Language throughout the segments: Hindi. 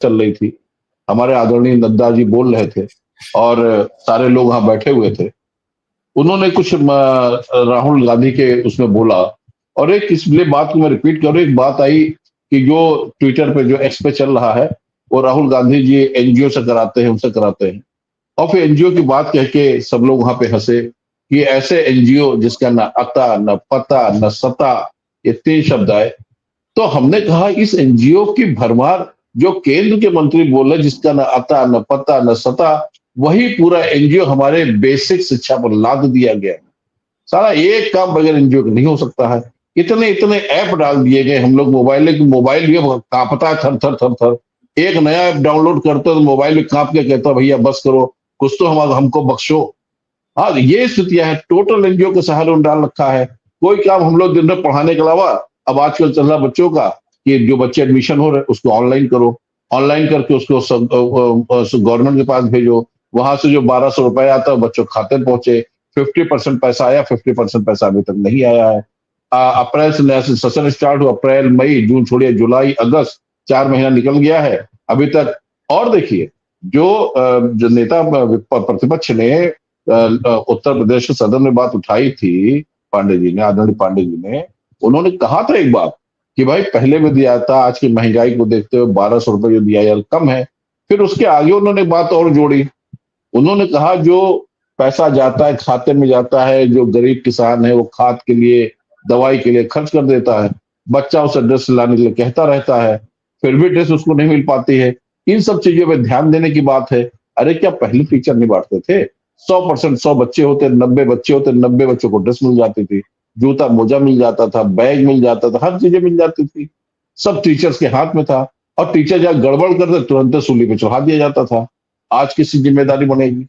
चल रही थी, हमारे आदरणीय नड्डा जी बोल रहे थे और सारे लोग वहां बैठे हुए थे। उन्होंने कुछ राहुल गांधी के उसमें बोला, और एक इसलिए बात को मैं रिपीट करूं, एक बात आई कि जो ट्विटर पे जो एक्स पे चल रहा है वो राहुल गांधी जी एनजीओ से कराते हैं, उनसे कराते हैं, और फिर एनजीओ की बात कह के सब लोग वहां पे हंसे कि ऐसे एनजीओ जिसका ना अता न पता न सता, ये 3 शब्द आए। तो हमने कहा इस एनजीओ की भरमार जो केंद्र के मंत्री बोल रहे जिसका न अता न पता न सता, वही पूरा एनजीओ हमारे बेसिक शिक्षा पर लाद दिया गया। सारा एक काम बगैर एनजीओ के नहीं हो सकता है। इतने इतने ऐप डाल दिए गए, हम लोग मोबाइल भी कांपता है थर थर थर थर। एक नया ऐप डाउनलोड करते तो मोबाइल में कांप के कहता भैया बस करो, कुछ तो हमको बख्शो। हाँ, ये स्थितियां है, टोटल एनजीओ के सहारे डाल रखा है। कोई काम हम लोग दिन भर पढ़ाने के अलावा, अब आजकल चल रहा बच्चों का कि जो बच्चे एडमिशन हो रहे उसको ऑनलाइन करो, ऑनलाइन करके उसको गवर्नमेंट के पास भेजो, वहां से जो 1200 रुपए आता है बच्चों के खाते में पहुंचे। 50% पैसा आया, 50% पैसा अभी तक नहीं आया है। अप्रैल से नया सेशन स्टार्ट हुआ, अप्रैल मई जून छोड़िए जुलाई अगस्त 4 महीना निकल गया है अभी तक। और देखिए जो नेता प्रतिपक्ष ने उत्तर प्रदेश के सदन में बात उठाई थी, पांडे जी ने, आदरणीय पांडे जी ने, उन्होंने कहा था एक बात कि भाई पहले भी दिया था, आज की महंगाई को देखते हुए 1200 रुपए जो दिया यार कम है। फिर उसके आगे उन्होंने बात और जोड़ी, उन्होंने कहा जो पैसा जाता है खाते में जाता है, जो गरीब किसान है वो खाद के लिए दवाई के लिए खर्च कर देता है, बच्चा उसे ड्रेस लाने के लिए कहता रहता है, फिर भी ड्रेस उसको नहीं मिल पाती है। इन सब चीजों पे ध्यान देने की बात है। अरे क्या पहले टीचर नहीं बांटते थे? 100% 100 बच्चे होते, 90 बच्चे होते, 90 बच्चों को ड्रेस मिल जाती थी, जूता मोजा मिल जाता था, बैग मिल जाता था, हर चीजें मिल जाती थी, सब टीचर्स के हाथ में था। और टीचर जहाँ गड़बड़ करते तुरंत सूली पे चढ़ा दिया जाता था। आज किसी जिम्मेदारी बनेगी?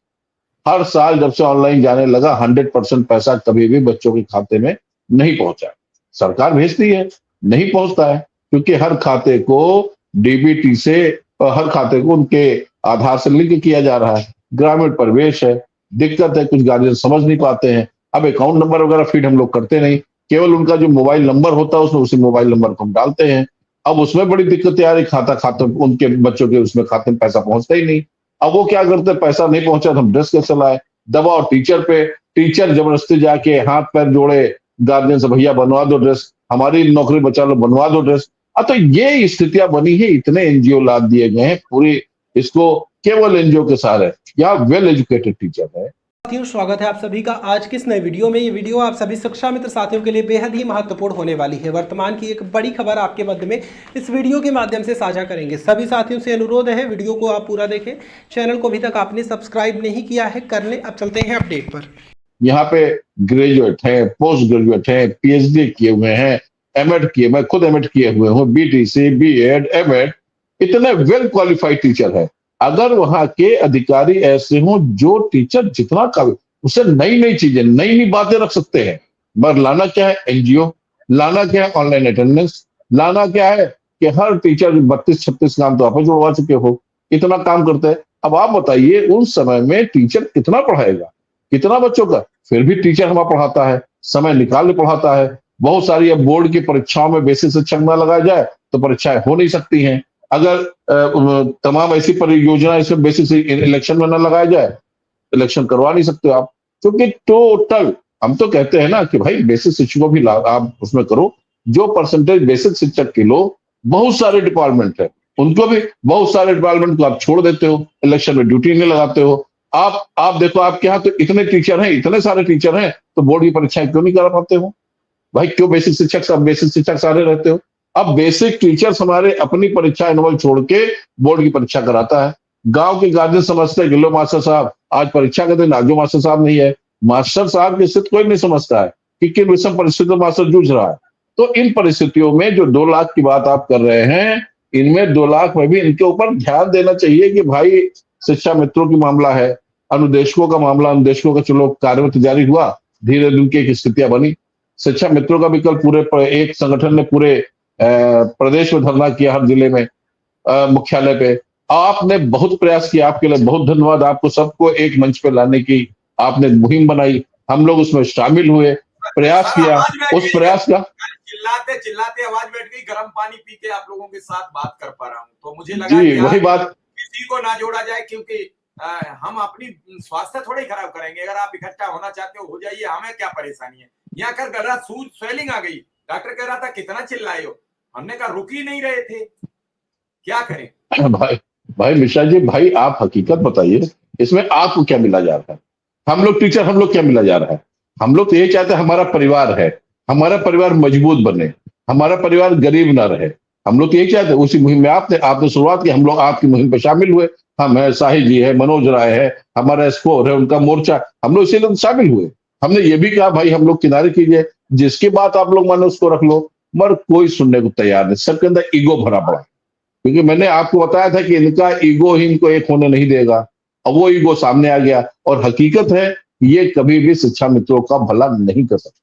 हर साल जब से ऑनलाइन जाने लगा 100% पैसा कभी भी बच्चों के खाते में नहीं पहुंचा। सरकार भेजती है, नहीं पहुंचता है, क्योंकि हर खाते को डीबीटी से, हर खाते को उनके आधार से लिंक किया जा रहा है। ग्रामीण परिवेश है, दिक्कत है, कुछ गार्जियन समझ नहीं पाते हैं। अब अकाउंट नंबर वगैरह फीड हम लोग करते नहीं, केवल उनका जो मोबाइल नंबर होता है उसमें उसी मोबाइल नंबर को हम डालते हैं। अब उसमें बड़ी दिक्कतें आ रही, खाता उनके बच्चों के उसमें खाते में पैसा पहुंचता ही नहीं। अब वो क्या करते, पैसा नहीं पहुंचा तो हम ड्रेस कैसे लाए, दबाओ टीचर पे, टीचर जबरदस्ती जाके हाथ पैर जोड़े गार्जियन से, भैया बनवा दो ड्रेस, हमारी नौकरी बचा लो, बनवा दो ड्रेस। तो ये स्थितियां बनी है, इतने एनजीओ लाद दिए गए हैं पूरी, इसको केवल एनजीओ के सहारे। यहाँ वेल एजुकेटेड टीचर है। साथियों, स्वागत है आप सभी का आज की इस नए वीडियो में। ये वीडियो आप सभी शिक्षा मित्र साथियों के लिए बेहद ही महत्वपूर्ण होने वाली है। वर्तमान की एक बड़ी खबर आपके मध्य में इस वीडियो के माध्यम से साझा करेंगे। सभी साथियों से अनुरोध है वीडियो को आप पूरा देखें। चैनल को अभी तक आपने सब्सक्राइब नहीं किया है, कर लें। अब चलते हैं अपडेट पर। यहाँ पे ग्रेजुएट है, पोस्ट ग्रेजुएट है, पीएचडी किए हुए हैं, एमएड किए, मैं खुद एमएड किए हुए हूँ, बीटीसी, बीएड, एमएड, इतने वेल क्वालिफाइड टीचर है। अगर वहां के अधिकारी ऐसे हों जो टीचर जितना काबिल, उसे नई नई चीजें, नई नई बातें रख सकते हैं। मगर लाना क्या है? एनजीओ। लाना क्या है? Online attendance. लाना क्या है कि हर टीचर 32-36 काम तो आप जुड़वा चुके हो, इतना काम करते हैं। अब आप बताइए उस समय में टीचर कितना पढ़ाएगा, कितना बच्चों का? फिर भी टीचर हमारा पढ़ाता है, समय निकाल के पढ़ाता है। बहुत सारी अब बोर्ड की परीक्षाओं में बेसिक शिक्षक न लगाया जाए तो परीक्षाएं हो नहीं सकती हैं। अगर तमाम ऐसी परियोजना इसमें बेसिक इलेक्शन में न लगाया जाए, इलेक्शन करवा नहीं सकते आप, क्योंकि टोटल हम तो कहते हैं ना कि भाई बेसिक शिक्षकों भी आप उसमें करो, जो परसेंटेज बेसिक शिक्षक के लो। बहुत सारे डिपार्टमेंट है, उनको भी, बहुत सारे डिपार्टमेंट को आप छोड़ देते हो, इलेक्शन में ड्यूटी नहीं लगाते हो। आप देखो आपके यहाँ तो इतने टीचर हैं, इतने सारे टीचर हैं, तो बोर्ड की परीक्षाएं क्यों नहीं करा पाते हो भाई? क्यों बेसिक शिक्षक सारे रहते हो? अब बेसिक टीचर्स हमारे अपनी परीक्षा एनुअल छोड़ के बोर्ड की परीक्षा कराता है। गांव के गार्जियन समझते हैं कि लो मास्टर साहब आज परीक्षा के दिन आजो मास्टर साहब नहीं है। मास्टर साहब की स्थिति कोई नहीं समझता है कि किन विषम परिस्थितियों में मास्टर जूझ रहा है। तो इन परिस्थितियों में जो 2 लाख की बात आप कर रहे हैं, इनमें 2 लाख में भी इनके ऊपर ध्यान देना चाहिए कि भाई शिक्षा मित्रों की मामला है, अनुदेशकों का मामला, अनुदेशकों का चलो कार्य जारी हुआ, धीरे धीरे उनकी स्थितियां बनी। शिक्षा मित्रों का भी कल पूरे एक संगठन ने पूरे प्रदेश में धरना किया, हर जिले में मुख्यालय पे। आपने बहुत प्रयास किया, आपके लिए बहुत धन्यवाद। आपको सबको एक मंच पे लाने की आपने मुहिम बनाई, हम लोग उसमें शामिल हुए। प्रयास किया, उस प्रयास का चिल्लाते चिल्लाते आवाज बैठ गई, गर्म पानी पी के आप लोगों के साथ बात कर पा रहा हूँ, तो मुझे लगा जी कि वही बात, किसी को ना जोड़ा जाए, क्योंकि हम अपनी स्वास्थ्य थोड़ी खराब करेंगे। अगर आप इकट्ठा होना चाहते हो जाइए, हमें क्या परेशानी है। यहाँ कर गला स्वेलिंग आ गई, डॉक्टर कह रहा था कितना चिल्लाए हो, हमने कहा रुक ही नहीं रहे थे, क्या करें। भाई भाई मिश्रा जी, भाई आप हकीकत बताइए, इसमें आपको क्या मिला जा रहा है? हम लोग टीचर, हम लोग क्या मिला जा रहा है? हम लोग तो ये चाहते हैं हमारा परिवार है, हमारा परिवार मजबूत बने, हमारा परिवार गरीब ना रहे। हम लोग तो यही चाहते हैं। उसी मुहिम में आपने शुरुआत की, हम लोग आपकी मुहिम पर शामिल हुए। हम है, साहिल जी है, मनोज राय है, हमारा स्कोर है, उनका मोर्चा, हम लोग इसीलिए शामिल हुए। हमने ये भी कहा भाई हम लोग किनारे कीजिए, जिसकी बात आप लोग मानो उसको रख लो, मगर कोई सुनने को तैयार नहीं। सबके अंदर ईगो भरा पड़ा, क्योंकि मैंने आपको बताया था कि इनका ईगो ही इनको एक होने नहीं देगा। अब वो ईगो सामने आ गया, और हकीकत है ये कभी भी शिक्षा मित्रों का भला नहीं कर सकते,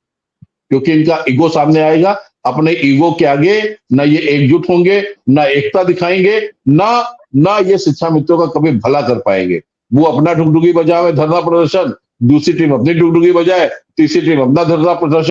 क्योंकि इनका ईगो सामने आएगा। अपने ईगो के आगे ना ये एकजुट होंगे, ना एकता दिखाएंगे, ना ये शिक्षा मित्रों का कभी भला कर पाएंगे। वो अपना डुगडुगी बजावे, धरना प्रदर्शन, दूसरी टीम अपनी डुगडुगी बजाए, तीसरी टीम अपना धरना प्रदर्शन।